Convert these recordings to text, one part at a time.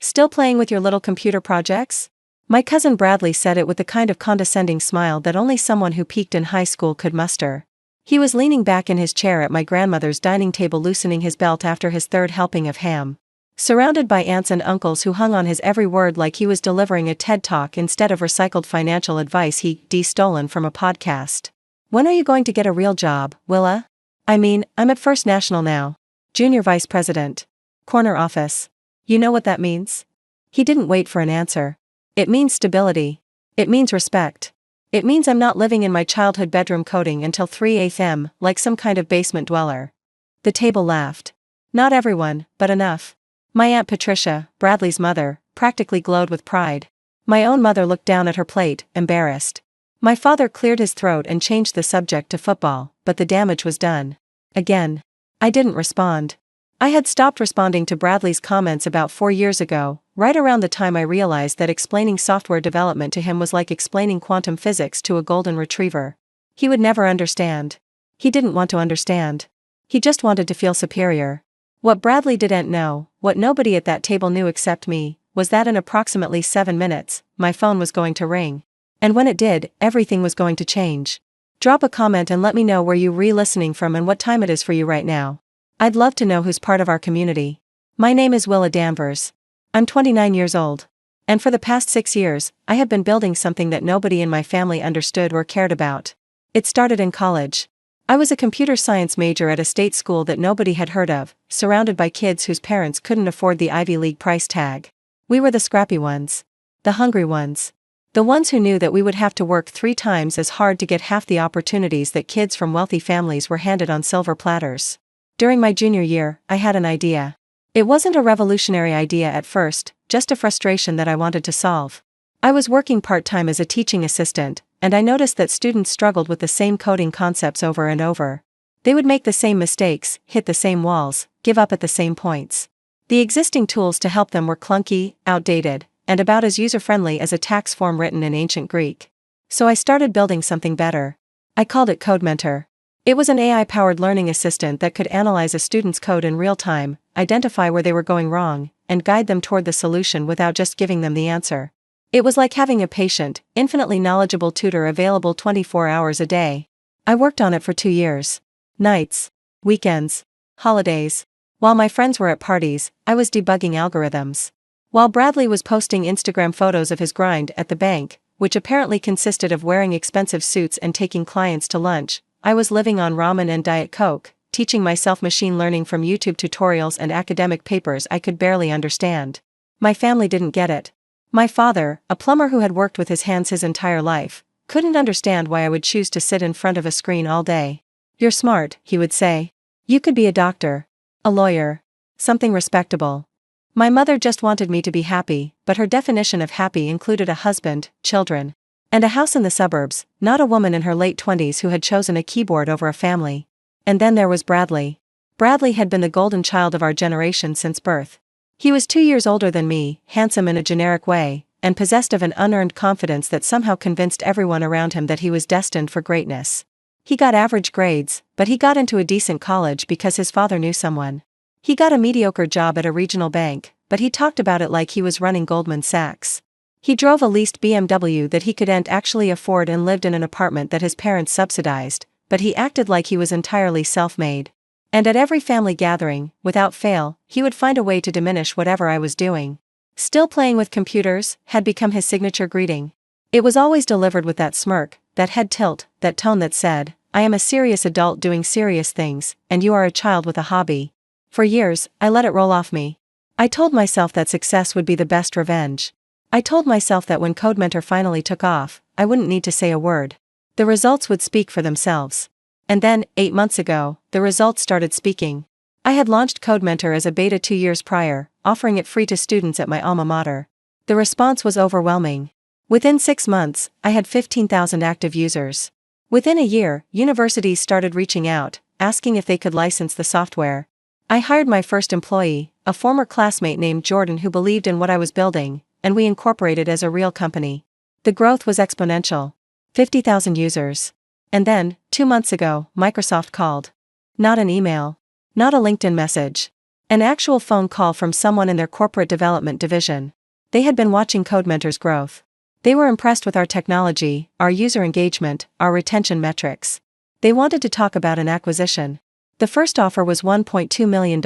Still playing with your little computer projects? My cousin Bradley said it with the kind of condescending smile that only someone who peaked in high school could muster. He was leaning back in his chair at my grandmother's dining table, loosening his belt after his third helping of ham. Surrounded by aunts and uncles who hung on his every word like he was delivering a TED Talk instead of recycled financial advice he'd stolen from a podcast. When are you going to get a real job, Willa? I mean, I'm at First National now. Junior Vice President. Corner office. You know what that means? He didn't wait for an answer. It means stability. It means respect. It means I'm not living in my childhood bedroom coding until 3 a.m. like some kind of basement dweller. The table laughed. Not everyone, but enough. My Aunt Patricia, Bradley's mother, practically glowed with pride. My own mother looked down at her plate, embarrassed. My father cleared his throat and changed the subject to football, but the damage was done. Again. I didn't respond. I had stopped responding to Bradley's comments about 4 years ago, right around the time I realized that explaining software development to him was like explaining quantum physics to a golden retriever. He would never understand. He didn't want to understand. He just wanted to feel superior. What Bradley didn't know, what nobody at that table knew except me, was that in approximately 7 minutes, my phone was going to ring. And when it did, everything was going to change. Drop a comment and let me know where you're re-listening from and what time it is for you right now. I'd love to know who's part of our community. My name is Willa Danvers. I'm 29 years old. And for the past 6 years, I have been building something that nobody in my family understood or cared about. It started in college. I was a computer science major at a state school that nobody had heard of, surrounded by kids whose parents couldn't afford the Ivy League price tag. We were the scrappy ones. The hungry ones. The ones who knew that we would have to work 3 times as hard to get half the opportunities that kids from wealthy families were handed on silver platters. During my junior year, I had an idea. It wasn't a revolutionary idea at first, just a frustration that I wanted to solve. I was working part-time as a teaching assistant, and I noticed that students struggled with the same coding concepts over and over. They would make the same mistakes, hit the same walls, give up at the same points. The existing tools to help them were clunky, outdated, and about as user-friendly as a tax form written in ancient Greek. So I started building something better. I called it CodeMentor. It was an AI-powered learning assistant that could analyze a student's code in real time, identify where they were going wrong, and guide them toward the solution without just giving them the answer. It was like having a patient, infinitely knowledgeable tutor available 24 hours a day. I worked on it for 2 years. Nights, weekends, holidays. While my friends were at parties, I was debugging algorithms. While Bradley was posting Instagram photos of his grind at the bank, which apparently consisted of wearing expensive suits and taking clients to lunch, I was living on ramen and Diet Coke, teaching myself machine learning from YouTube tutorials and academic papers I could barely understand. My family didn't get it. My father, a plumber who had worked with his hands his entire life, couldn't understand why I would choose to sit in front of a screen all day. "You're smart," he would say. "You could be a doctor, a lawyer, something respectable." My mother just wanted me to be happy, but her definition of happy included a husband, children, and a house in the suburbs, not a woman in her late 20s who had chosen a keyboard over a family. And then there was Bradley. Bradley had been the golden child of our generation since birth. He was 2 years older than me, handsome in a generic way, and possessed of an unearned confidence that somehow convinced everyone around him that he was destined for greatness. He got average grades, but he got into a decent college because his father knew someone. He got a mediocre job at a regional bank, but he talked about it like he was running Goldman Sachs. He drove a leased BMW that he couldn't actually afford and lived in an apartment that his parents subsidized, but he acted like he was entirely self-made. And at every family gathering, without fail, he would find a way to diminish whatever I was doing. Still playing with computers had become his signature greeting. It was always delivered with that smirk, that head tilt, that tone that said, "I am a serious adult doing serious things, and you are a child with a hobby." For years, I let it roll off me. I told myself that success would be the best revenge. I told myself that when CodeMentor finally took off, I wouldn't need to say a word. The results would speak for themselves. And then, 8 months ago, the results started speaking. I had launched CodeMentor as a beta 2 years prior, offering it free to students at my alma mater. The response was overwhelming. Within 6 months, I had 15,000 active users. Within a year, universities started reaching out, asking if they could license the software. I hired my first employee, a former classmate named Jordan who believed in what I was building, and we incorporated as a real company. The growth was exponential. 50,000 users. And then, 2 months ago, Microsoft called. Not an email. Not a LinkedIn message. An actual phone call from someone in their corporate development division. They had been watching CodeMentor's growth. They were impressed with our technology, our user engagement, our retention metrics. They wanted to talk about an acquisition. The first offer was $1.2 million.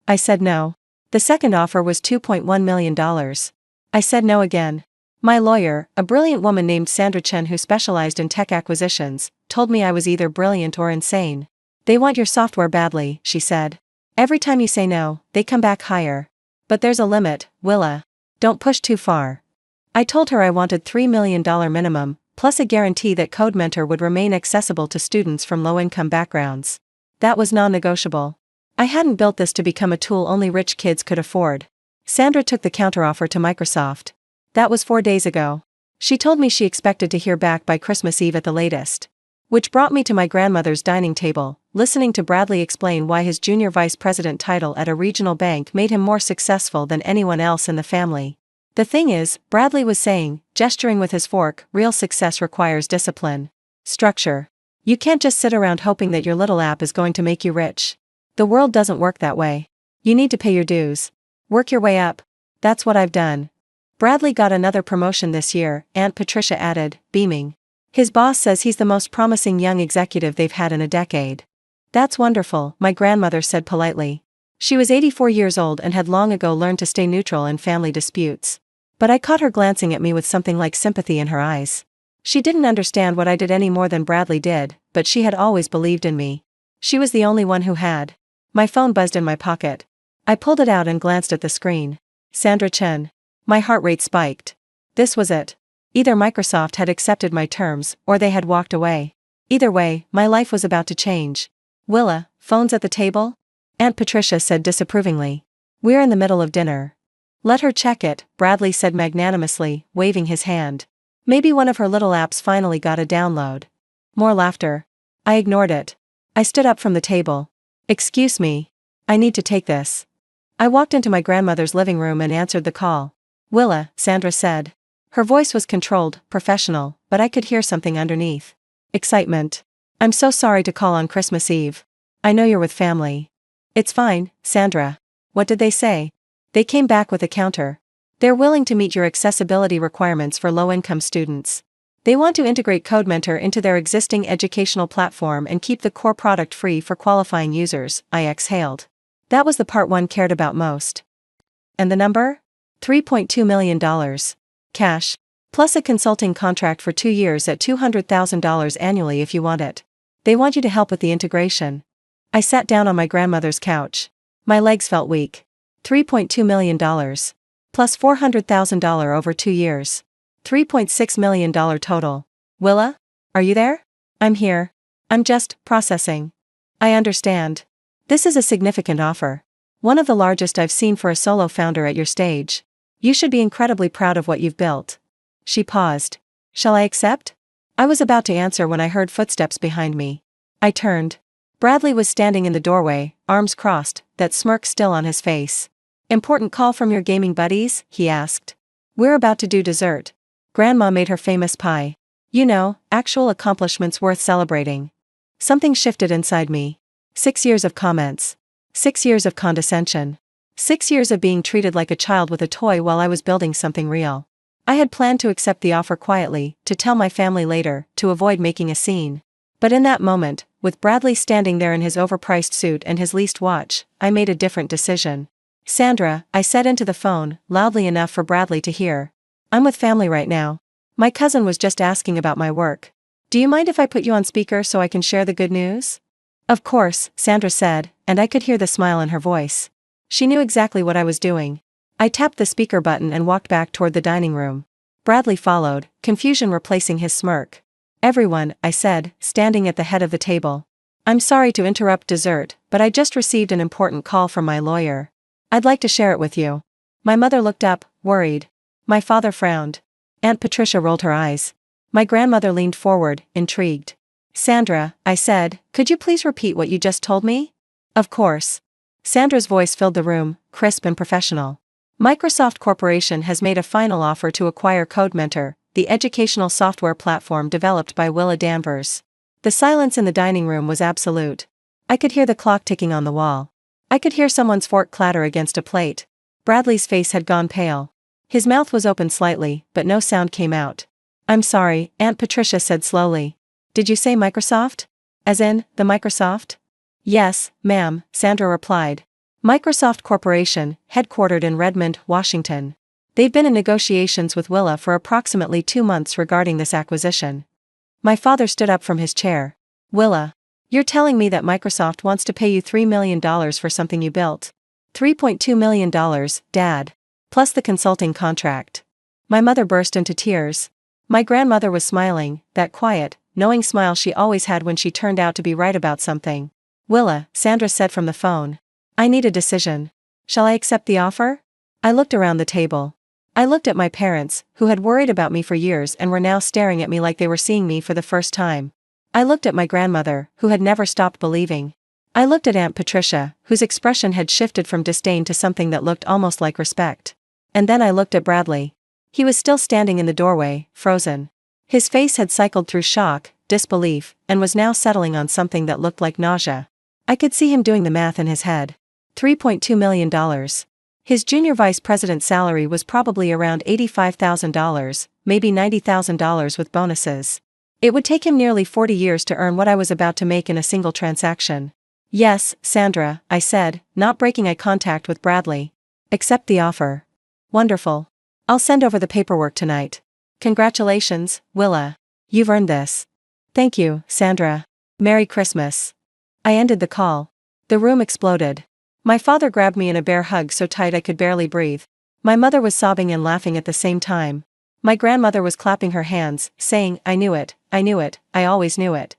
I said no. The second offer was $2.1 million. I said no again. My lawyer, a brilliant woman named Sandra Chen who specialized in tech acquisitions, told me I was either brilliant or insane. They want your software badly, she said. Every time you say no, they come back higher. But there's a limit, Willa. Don't push too far. I told her I wanted $3 million minimum, plus a guarantee that CodeMentor would remain accessible to students from low-income backgrounds. That was non-negotiable. I hadn't built this to become a tool only rich kids could afford. Sandra took the counteroffer to Microsoft. That was 4 days ago. She told me she expected to hear back by Christmas Eve at the latest. Which brought me to my grandmother's dining table, listening to Bradley explain why his junior vice president title at a regional bank made him more successful than anyone else in the family. The thing is, Bradley was saying, gesturing with his fork, real success requires discipline. Structure. You can't just sit around hoping that your little app is going to make you rich. The world doesn't work that way. You need to pay your dues. Work your way up. That's what I've done. Bradley got another promotion this year, Aunt Patricia added, beaming. His boss says he's the most promising young executive they've had in a decade. That's wonderful, my grandmother said politely. She was 84 years old and had long ago learned to stay neutral in family disputes. But I caught her glancing at me with something like sympathy in her eyes. She didn't understand what I did any more than Bradley did, but she had always believed in me. She was the only one who had. My phone buzzed in my pocket. I pulled it out and glanced at the screen. Sandra Chen. My heart rate spiked. This was it. Either Microsoft had accepted my terms, or they had walked away. Either way, my life was about to change. Willa, phones at the table? Aunt Patricia said disapprovingly. We're in the middle of dinner. Let her check it, Bradley said magnanimously, waving his hand. Maybe one of her little apps finally got a download. More laughter. I ignored it. I stood up from the table. Excuse me. I need to take this. I walked into my grandmother's living room and answered the call. Willa, Sandra said. Her voice was controlled, professional, but I could hear something underneath. Excitement. I'm so sorry to call on Christmas Eve. I know you're with family. It's fine, Sandra. What did they say? They came back with a counter. They're willing to meet your accessibility requirements for low-income students. They want to integrate CodeMentor into their existing educational platform and keep the core product free for qualifying users, I exhaled. That was the part one cared about most. And the number? $3.2 million. Cash. Plus a consulting contract for 2 years at $200,000 annually if you want it. They want you to help with the integration. I sat down on my grandmother's couch. My legs felt weak. $3.2 million. Plus $400,000 over 2 years. $3.6 million total. Willa? Are you there? I'm here. I'm just processing. I understand. This is a significant offer. One of the largest I've seen for a solo founder at your stage. You should be incredibly proud of what you've built. She paused. Shall I accept? I was about to answer when I heard footsteps behind me. I turned. Bradley was standing in the doorway, arms crossed, that smirk still on his face. Important call from your gaming buddies? He asked. We're about to do dessert. Grandma made her famous pie. You know, actual accomplishments worth celebrating. Something shifted inside me. 6 years of comments. 6 years of condescension. 6 years of being treated like a child with a toy while I was building something real. I had planned to accept the offer quietly, to tell my family later, to avoid making a scene. But in that moment, with Bradley standing there in his overpriced suit and his leased watch, I made a different decision. Sandra, I said into the phone, loudly enough for Bradley to hear. I'm with family right now. My cousin was just asking about my work. Do you mind if I put you on speaker so I can share the good news? Of course, Sandra said, and I could hear the smile in her voice. She knew exactly what I was doing. I tapped the speaker button and walked back toward the dining room. Bradley followed, confusion replacing his smirk. Everyone, I said, standing at the head of the table. I'm sorry to interrupt dessert, but I just received an important call from my lawyer. I'd like to share it with you. My mother looked up, worried. My father frowned. Aunt Patricia rolled her eyes. My grandmother leaned forward, intrigued. Sandra, I said, could you please repeat what you just told me? Of course. Sandra's voice filled the room, crisp and professional. Microsoft Corporation has made a final offer to acquire CodeMentor, the educational software platform developed by Willa Danvers. The silence in the dining room was absolute. I could hear the clock ticking on the wall. I could hear someone's fork clatter against a plate. Bradley's face had gone pale. His mouth was open slightly, but no sound came out. I'm sorry, Aunt Patricia said slowly. Did you say Microsoft? As in, the Microsoft? Yes, ma'am, Sandra replied. Microsoft Corporation, headquartered in Redmond, Washington. They've been in negotiations with Willa for approximately 2 months regarding this acquisition. My father stood up from his chair. Willa, you're telling me that Microsoft wants to pay you $3 million for something you built? $3.2 million, Dad. Plus the consulting contract. My mother burst into tears. My grandmother was smiling, that quiet, knowing smile she always had when she turned out to be right about something. Willa, Sandra said from the phone. I need a decision. Shall I accept the offer? I looked around the table. I looked at my parents, who had worried about me for years and were now staring at me like they were seeing me for the first time. I looked at my grandmother, who had never stopped believing. I looked at Aunt Patricia, whose expression had shifted from disdain to something that looked almost like respect. And then I looked at Bradley. He was still standing in the doorway, frozen. His face had cycled through shock, disbelief, and was now settling on something that looked like nausea. I could see him doing the math in his head. $3.2 million. His junior vice president's salary was probably around $85,000, maybe $90,000 with bonuses. It would take him nearly 40 years to earn what I was about to make in a single transaction. Yes, Sandra, I said, not breaking eye contact with Bradley. Accept the offer. Wonderful. I'll send over the paperwork tonight. Congratulations, Willa. You've earned this. Thank you, Sandra. Merry Christmas. I ended the call. The room exploded. My father grabbed me in a bear hug so tight I could barely breathe. My mother was sobbing and laughing at the same time. My grandmother was clapping her hands, saying, I knew it, I always knew it.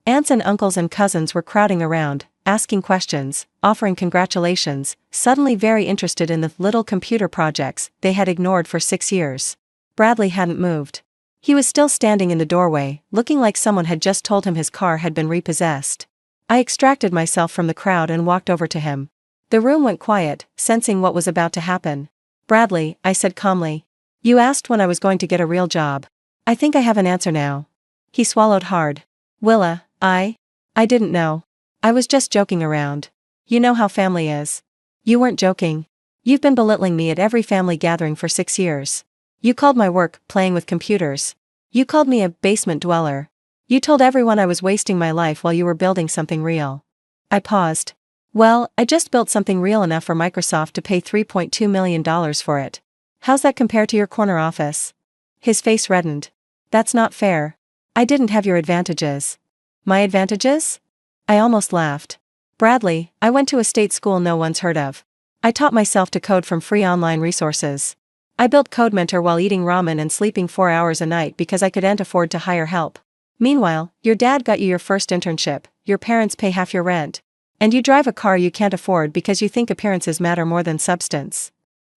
Aunts and uncles and cousins were crowding around, asking questions, offering congratulations, suddenly very interested in the little computer projects they had ignored for 6 years. Bradley hadn't moved. He was still standing in the doorway, looking like someone had just told him his car had been repossessed. I extracted myself from the crowd and walked over to him. The room went quiet, sensing what was about to happen. Bradley, I said calmly. You asked when I was going to get a real job. I think I have an answer now. He swallowed hard. Willa, I didn't know. I was just joking around. You know how family is. You weren't joking. You've been belittling me at every family gathering for 6 years. You called my work playing with computers. You called me a basement dweller. You told everyone I was wasting my life while you were building something real. I paused. Well, I just built something real enough for Microsoft to pay $3.2 million for it. How's that compare to your corner office? His face reddened. That's not fair. I didn't have your advantages. My advantages? I almost laughed. Bradley, I went to a state school no one's heard of. I taught myself to code from free online resources. I built CodeMentor while eating ramen and sleeping 4 hours a night because I couldn't afford to hire help. Meanwhile, your dad got you your first internship, your parents pay half your rent. And you drive a car you can't afford because you think appearances matter more than substance.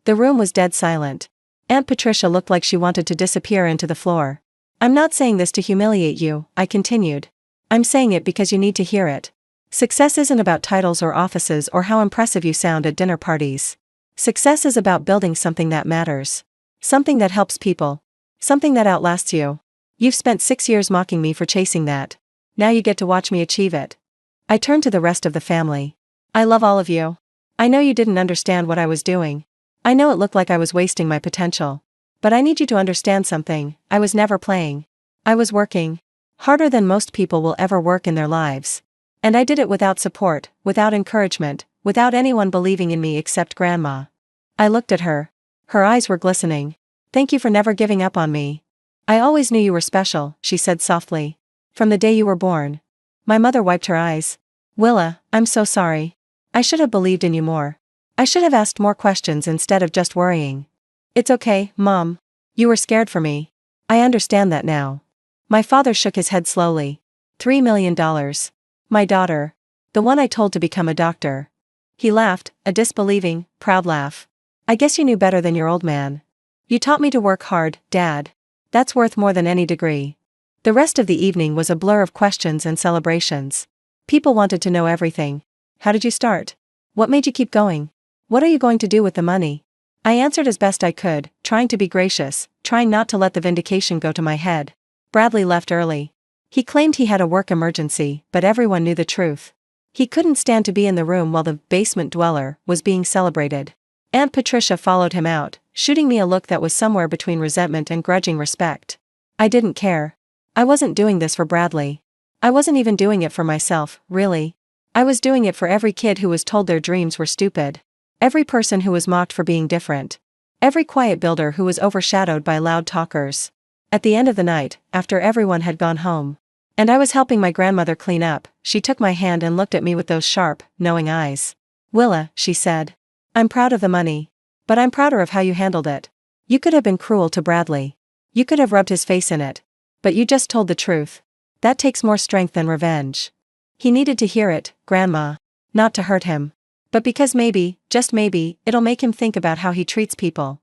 The room was dead silent. Aunt Patricia looked like she wanted to disappear into the floor. I'm not saying this to humiliate you, I continued. I'm saying it because you need to hear it. Success isn't about titles or offices or how impressive you sound at dinner parties. Success is about building something that matters. Something that helps people. Something that outlasts you. You've spent 6 years mocking me for chasing that. Now you get to watch me achieve it. I turned to the rest of the family. I love all of you. I know you didn't understand what I was doing. I know it looked like I was wasting my potential. But I need you to understand something, I was never playing. I was working. Harder than most people will ever work in their lives. And I did it without support, without encouragement, without anyone believing in me except Grandma. I looked at her. Her eyes were glistening. Thank you for never giving up on me. I always knew you were special, she said softly. From the day you were born. My mother wiped her eyes. Willa, I'm so sorry. I should have believed in you more. I should have asked more questions instead of just worrying. It's okay, Mom. You were scared for me. I understand that now. My father shook his head slowly. $3 million. My daughter. The one I told to become a doctor. He laughed, a disbelieving, proud laugh. I guess you knew better than your old man. You taught me to work hard, Dad. That's worth more than any degree. The rest of the evening was a blur of questions and celebrations. People wanted to know everything. How did you start? What made you keep going? What are you going to do with the money? I answered as best I could, trying to be gracious, trying not to let the vindication go to my head. Bradley left early. He claimed he had a work emergency, but everyone knew the truth. He couldn't stand to be in the room while the basement dweller was being celebrated. Aunt Patricia followed him out, shooting me a look that was somewhere between resentment and grudging respect. I didn't care. I wasn't doing this for Bradley. I wasn't even doing it for myself, really. I was doing it for every kid who was told their dreams were stupid. Every person who was mocked for being different. Every quiet builder who was overshadowed by loud talkers. At the end of the night, after everyone had gone home, and I was helping my grandmother clean up, she took my hand and looked at me with those sharp, knowing eyes. "Willa," she said. "I'm proud of the money. But I'm prouder of how you handled it. You could have been cruel to Bradley. You could have rubbed his face in it. But you just told the truth. That takes more strength than revenge." He needed to hear it, Grandma. Not to hurt him. But because maybe, just maybe, it'll make him think about how he treats people.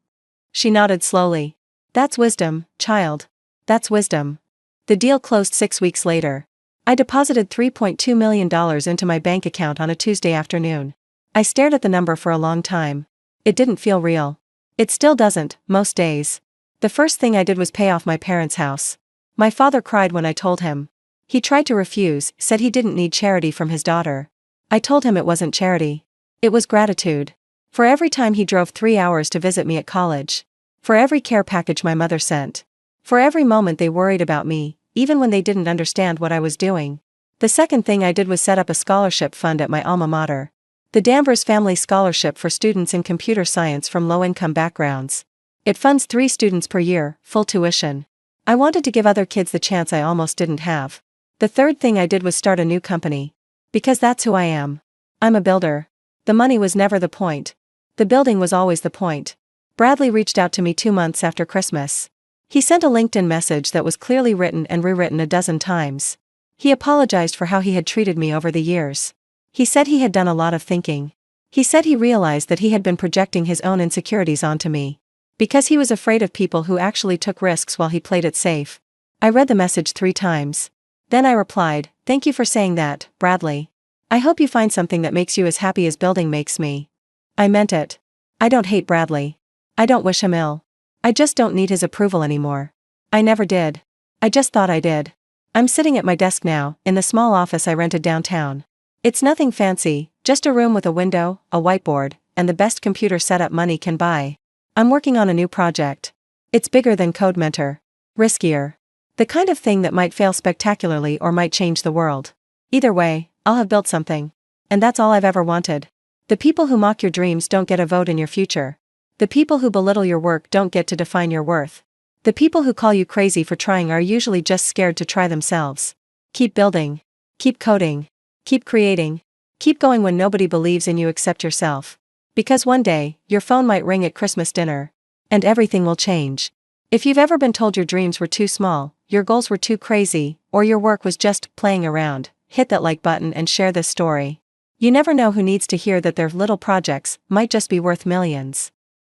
She nodded slowly. "That's wisdom, child. That's wisdom." The deal closed 6 weeks later. I deposited $3.2 million into my bank account on a Tuesday afternoon. I stared at the number for a long time. It didn't feel real. It still doesn't, most days. The first thing I did was pay off my parents' house. My father cried when I told him. He tried to refuse, said he didn't need charity from his daughter. I told him it wasn't charity. It was gratitude. For every time he drove 3 hours to visit me at college. For every care package my mother sent. For every moment they worried about me, even when they didn't understand what I was doing. The second thing I did was set up a scholarship fund at my alma mater. The Danvers Family Scholarship for students in computer science from low-income backgrounds. It funds 3 students per year, full tuition. I wanted to give other kids the chance I almost didn't have. The third thing I did was start a new company. Because that's who I am. I'm a builder. The money was never the point. The building was always the point. Bradley reached out to me 2 months after Christmas. He sent a LinkedIn message that was clearly written and rewritten a dozen times. He apologized for how he had treated me over the years. He said he had done a lot of thinking. He said he realized that he had been projecting his own insecurities onto me. Because he was afraid of people who actually took risks while he played it safe. I read the message 3 times. Then I replied, "Thank you for saying that, Bradley. I hope you find something that makes you as happy as building makes me." I meant it. I don't hate Bradley. I don't wish him ill. I just don't need his approval anymore. I never did. I just thought I did. I'm sitting at my desk now, in the small office I rented downtown. It's nothing fancy, just a room with a window, a whiteboard, and the best computer setup money can buy. I'm working on a new project. It's bigger than Code Mentor. Riskier. The kind of thing that might fail spectacularly or might change the world. Either way, I'll have built something. And that's all I've ever wanted. The people who mock your dreams don't get a vote in your future. The people who belittle your work don't get to define your worth. The people who call you crazy for trying are usually just scared to try themselves. Keep building. Keep coding. Keep creating. Keep going when nobody believes in you except yourself. Because one day, your phone might ring at Christmas dinner. And everything will change. If you've ever been told your dreams were too small, your goals were too crazy, or your work was just playing around, hit that like button and share this story. You never know who needs to hear that their little projects might just be worth millions.